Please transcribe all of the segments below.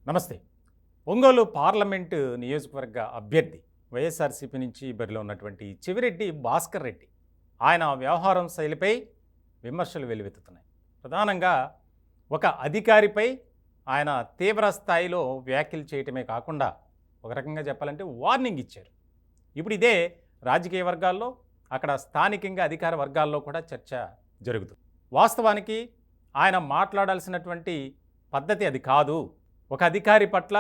నమస్తే. ఒంగోలు పార్లమెంటు నియోజకవర్గ అభ్యర్థి వైఎస్ఆర్సీపీ నుంచి బరిలో ఉన్నటువంటి చెవిరెడ్డి భాస్కర్ రెడ్డి ఆయన వ్యవహారం శైలిపై విమర్శలు వెల్లువెత్తుతున్నాయి. ప్రధానంగా ఒక అధికారిపై ఆయన తీవ్ర స్థాయిలో వ్యాఖ్యలు చేయటమే కాకుండా ఒక రకంగా చెప్పాలంటే వార్నింగ్ ఇచ్చారు. ఇప్పుడు ఇదే రాజకీయ వర్గాల్లో, అక్కడ స్థానికంగా అధికార వర్గాల్లో కూడా చర్చ జరుగుతుంది. వాస్తవానికి ఆయన మాట్లాడాల్సినటువంటి పద్ధతి అది కాదు. ఒక అధికారి పట్ల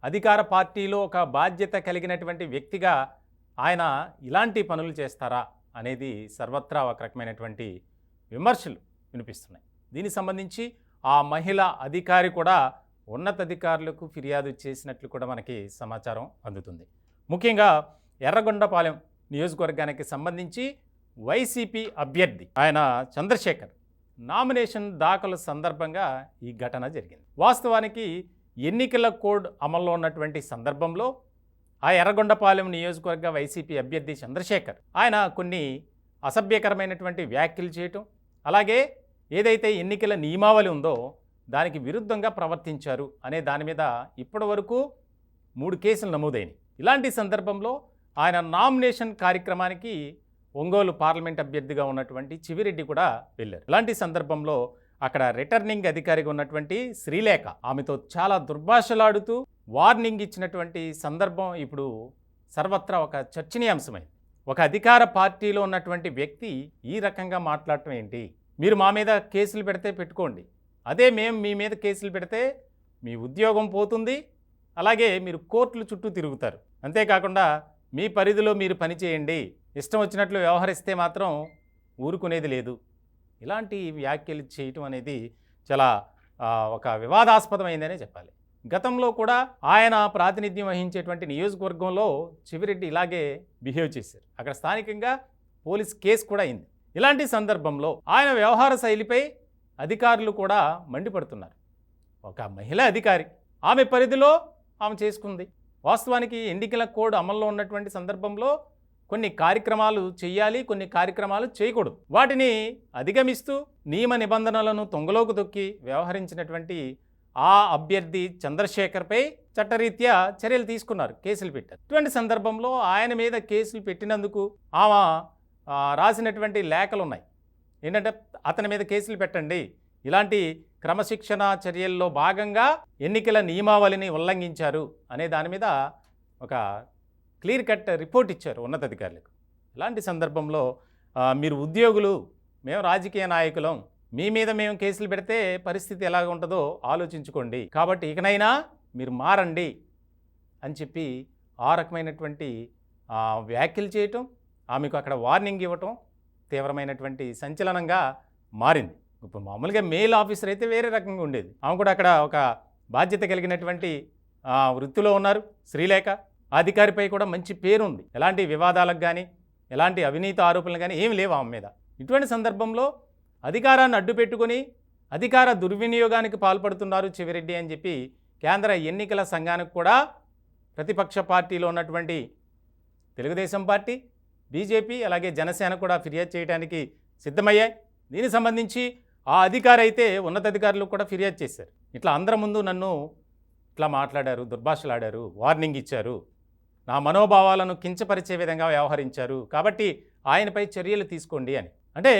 అధికార పార్టీలో ఒక బాధ్యత కలిగినటువంటి వ్యక్తిగా ఆయన ఇలాంటి పనులు చేస్తారా అనేది సర్వత్రా ఒక రకమైనటువంటి విమర్శలు వినిపిస్తున్నాయి. దీనికి సంబంధించి ఆ మహిళా అధికారి కూడా ఉన్నతాధికారులకు ఫిర్యాదు చేసినట్లు కూడా మనకి సమాచారం అందుతుంది. ముఖ్యంగా ఎర్రగొండపాలెం నియోజకవర్గానికి సంబంధించి వైసీపీ అభ్యర్థి ఆయన చంద్రశేఖర్ నామినేషన్ దాఖలు సందర్భంగా ఈ ఘటన జరిగింది. వాస్తవానికి ఎన్నికల కోడ్ అమల్లో ఉన్నటువంటి సందర్భంలో ఆ ఎర్రగొండపాలెం నియోజకవర్గ వైసీపీ అభ్యర్థి చంద్రశేఖర్ ఆయన కొన్ని అసభ్యకరమైనటువంటి వ్యాఖ్యలు చేయటం, అలాగే ఏదైతే ఎన్నికల నియమావళి ఉందో దానికి విరుద్ధంగా ప్రవర్తించారు అనే దాని మీద ఇప్పటి వరకు 3 కేసులు నమోదైనవి. ఇలాంటి సందర్భంలో ఆయన నామినేషన్ కార్యక్రమానికి ఒంగోలు పార్లమెంట్ అభ్యర్థిగా ఉన్నటువంటి చెవిరెడ్డి కూడా వెళ్ళారు. ఇలాంటి సందర్భంలో అక్కడ రిటర్నింగ్ అధికారిగా ఉన్నటువంటి శ్రీలేఖ ఆమెతో చాలా దుర్భాషలాడుతూ వార్నింగ్ ఇచ్చినటువంటి సందర్భం ఇప్పుడు సర్వత్రా ఒక చర్చనీయాంశమైంది. ఒక అధికార పార్టీలో ఉన్నటువంటి వ్యక్తి ఈ రకంగా మాట్లాడటం ఏంటి? మీరు మా మీద కేసులు పెడితే పెట్టుకోండి, అదే మేము మీ మీద కేసులు పెడితే మీ ఉద్యోగం పోతుంది, అలాగే మీరు కోర్టుల చుట్టూ తిరుగుతారు, అంతేకాకుండా మీ పరిధిలో మీరు పనిచేయండి, ఇష్టం వచ్చినట్లు వ్యవహరిస్తే మాత్రం ఊరుకునేది లేదు. ఇలాంటి వ్యాఖ్యలు చేయటం అనేది చాలా ఒక వివాదాస్పదమైందనే చెప్పాలి. గతంలో కూడా ఆయన ప్రాతినిధ్యం వహించేటువంటి నియోజకవర్గంలో చెవిరెడ్డి ఇలాగే బిహేవ్ చేశారు. అక్కడ స్థానికంగా పోలీస్ కేసు కూడా అయింది. ఇలాంటి సందర్భంలో ఆయన వ్యవహార శైలిపై అధికారులు కూడా మండిపడుతున్నారు. ఒక మహిళా అధికారి ఆమె పరిధిలో ఆమె చేసుకుంది. వాస్తవానికి ఎన్నికల కోడ్ అమల్లో ఉన్నటువంటి సందర్భంలో కొన్ని కార్యక్రమాలు చేయాలి, కొన్ని కార్యక్రమాలు చేయకూడదు. వాటిని అధిగమిస్తూ నియమ నిబంధనలను తొంగలోకి తొక్కి వ్యవహరించినటువంటి ఆ అభ్యర్థి చంద్రశేఖర్పై చట్టరీత్యా చర్యలు తీసుకున్నారు, కేసులు పెట్టారు. ఇటువంటి సందర్భంలో ఆయన మీద కేసులు పెట్టినందుకు ఆమె రాసినటువంటి లేఖలు ఉన్నాయి. ఏంటంటే అతని మీద కేసులు పెట్టండి, ఇలాంటి క్రమశిక్షణ చర్యల్లో భాగంగా ఎన్నికల నియమావళిని ఉల్లంఘించారు అనే దాని మీద ఒక క్లియర్ కట్ రిపోర్ట్ ఇచ్చారు ఉన్నతాధికారులకు. ఇలాంటి సందర్భంలో మీరు ఉద్యోగులు, మేము రాజకీయ నాయకులం, మీ మీద మేము కేసులు పెడితే పరిస్థితి ఎలాగ ఉంటుందో ఆలోచించుకోండి, కాబట్టి ఇకనైనా మీరు మారండి అని చెప్పి ఆ రకమైనటువంటి వ్యాఖ్యలు చేయటం, ఆమెకు అక్కడ వార్నింగ్ ఇవ్వటం తీవ్రమైనటువంటి సంచలనంగా మారింది. ఇప్పుడు మామూలుగా మెయిల్ ఆఫీసర్ అయితే వేరే రకంగా ఉండేది. ఆమె కూడా అక్కడ ఒక బాధ్యత కలిగినటువంటి వృత్తిలో ఉన్నారు శ్రీలేఖ. అధికారిపై కూడా మంచి పేరు ఉంది, ఎలాంటి వివాదాలకు కానీ ఎలాంటి అవినీతి ఆరోపణలు కానీ ఏమి లేవు ఆమె మీద. ఇటువంటి సందర్భంలో అధికారాన్ని అడ్డుపెట్టుకొని అధికార దుర్వినియోగానికి పాల్పడుతున్నారు చెవిరెడ్డి అని చెప్పి కేంద్ర ఎన్నికల సంఘానికి కూడా ప్రతిపక్ష పార్టీలో ఉన్నటువంటి తెలుగుదేశం పార్టీ, బీజేపీ అలాగే జనసేన కూడా ఫిర్యాదు చేయడానికి సిద్ధమయ్యాయి. దీనికి సంబంధించి ఆ అధికారి అయితే ఉన్నతాధికారులు కూడా ఫిర్యాదు చేశారు. ఇట్లా అందరి ముందు నన్ను ఇట్లా మాట్లాడారు, దుర్భాషలాడారు, వార్నింగ్ ఇచ్చారు, నా మనోభావాలను కించపరిచే విధంగా వ్యవహరించారు, కాబట్టి ఆయనపై చర్యలు తీసుకోండి అని. అంటే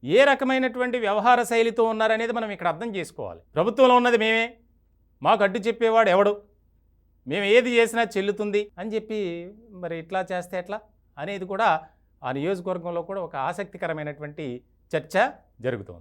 ఏ రకమైనటువంటి వ్యవహార శైలితో ఉన్నారనేది మనం ఇక్కడ అర్థం చేసుకోవాలి. ప్రభుత్వంలో ఉన్నది మేమే, మాకు అడ్డు చెప్పేవాడు ఎవడు, మేము ఏది చేసినా చెల్లుతుంది అని చెప్పి మరి ఇట్లా చేస్తే ఎట్లా అనేది కూడా ఆ నియోజకవర్గంలో కూడా ఒక ఆసక్తికరమైనటువంటి చర్చ జరుగుతోంది.